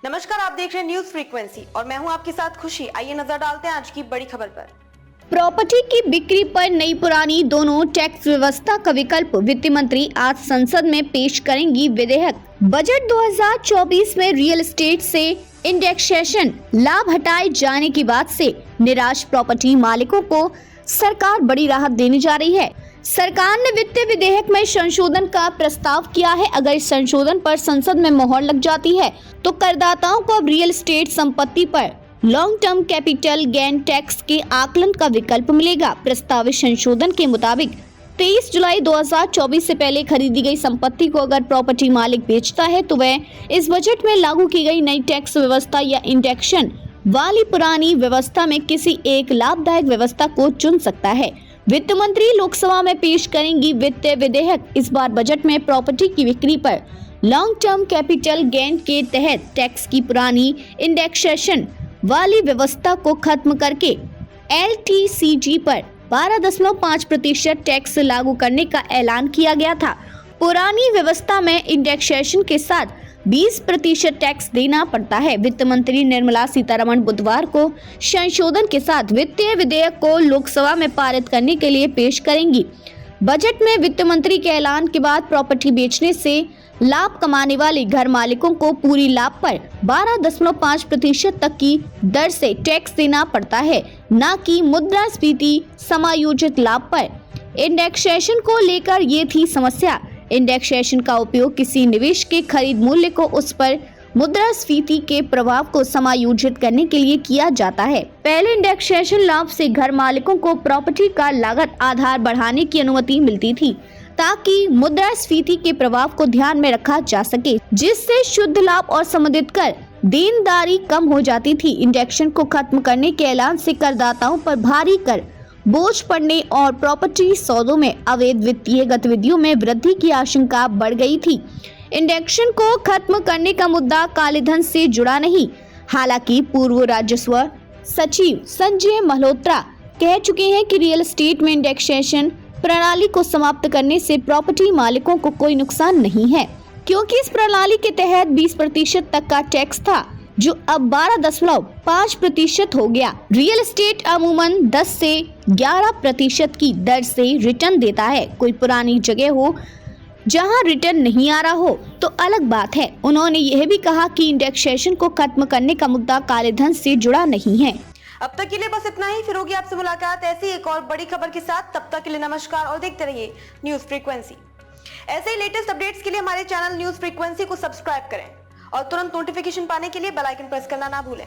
नमस्कार, आप देख रहे हैं न्यूज फ्रीक्वेंसी और मैं हूं आपके साथ खुशी। आइए नजर डालते हैं आज की बड़ी खबर पर। प्रॉपर्टी की बिक्री पर नई पुरानी दोनों टैक्स व्यवस्था का विकल्प। वित्त मंत्री आज संसद में पेश करेंगी विधेयक। बजट 2024 में रियल एस्टेट से इंडेक्सेशन लाभ हटाए जाने की बात से निराश प्रॉपर्टी मालिकों को सरकार बड़ी राहत देने जा रही है। सरकार ने वित्तीय विधेयक में संशोधन का प्रस्ताव किया है। अगर इस संशोधन पर संसद में मोहर लग जाती है तो करदाताओं को अब रियल एस्टेट संपत्ति पर long term capital gain tax के आकलन का विकल्प मिलेगा। प्रस्तावित संशोधन के मुताबिक 23 जुलाई 2024 से पहले खरीदी गई संपत्ति को अगर प्रॉपर्टी मालिक बेचता है तो वह इस बजट में लागू की गई नई टैक्स व्यवस्था या इंडेक्सेशन वाली पुरानी व्यवस्था में किसी एक लाभदायक व्यवस्था को चुन सकता है। वित्त मंत्री लोकसभा में पेश करेंगी वित्तीय विधेयक। इस बार बजट में प्रॉपर्टी की बिक्री पर लॉन्ग टर्म कैपिटल गेन के तहत टैक्स की पुरानी इंडेक्सेशन वाली व्यवस्था को खत्म करके LTCG पर 12.5% टैक्स लागू करने का ऐलान किया गया था। पुरानी व्यवस्था में इंडेक्सेशन के साथ 20% टैक्स देना पड़ता है। वित्त मंत्री निर्मला सीतारमण बुधवार को संशोधन के साथ वित्तीय विधेयक को लोकसभा में पारित करने के लिए पेश करेंगी। बजट में वित्त मंत्री के ऐलान के बाद प्रॉपर्टी बेचने से लाभ कमाने वाले घर मालिकों को पूरी लाभ पर 12.5% तक की दर से टैक्स देना पड़ता है, न कि मुद्रास्फीति समायोजित लाभ पर। इंडेक्सेशन को लेकर ये थी समस्या। इंडेक्सेशन का उपयोग किसी निवेश के खरीद मूल्य को उस पर मुद्रास्फीति के प्रभाव को समायोजित करने के लिए किया जाता है। पहले इंडेक्सेशन लाभ से घर मालिकों को प्रॉपर्टी का लागत आधार बढ़ाने की अनुमति मिलती थी ताकि मुद्रास्फीति के प्रभाव को ध्यान में रखा जा सके, जिससे शुद्ध लाभ और संबंधित कर देनदारी कम हो जाती थी। इंडेक्सेशन को खत्म करने के ऐलान से करदाताओं पर भारी कर बोझ पड़ने और प्रॉपर्टी सौदों में अवैध वित्तीय गतिविधियों में वृद्धि की आशंका बढ़ गई थी। इंडेक्सेशन को खत्म करने का मुद्दा कालेधन से जुड़ा नहीं। हालांकि पूर्व राजस्व सचिव संजय मल्होत्रा कह चुके हैं कि रियल एस्टेट में इंडेक्सेशन प्रणाली को समाप्त करने से प्रॉपर्टी मालिकों को कोई नुकसान नहीं है, क्योंकि इस प्रणाली के तहत 20% तक का टैक्स था जो अब 12.5% हो गया। रियल एस्टेट अमूमन 10 से 11% की दर से रिटर्न देता है। कोई पुरानी जगह हो जहां रिटर्न नहीं आ रहा हो तो अलग बात है। उन्होंने यह भी कहा कि इंडेक्सेशन को खत्म करने का मुद्दा कालेधन से जुड़ा नहीं है। अब तक के लिए बस इतना ही। फिर होगी आपसे मुलाकात ऐसी एक और बड़ी खबर के साथ। तब तक के लिए नमस्कार और देखते रहिए न्यूज फ्रीक्वेंसी। ऐसे ही लेटेस्ट अपडेट्स के लिए हमारे चैनल न्यूज फ्रीक्वेंसी को सब्सक्राइब करें और तुरंत नोटिफिकेशन पाने के लिए बेल आइकन प्रेस करना ना भूलें।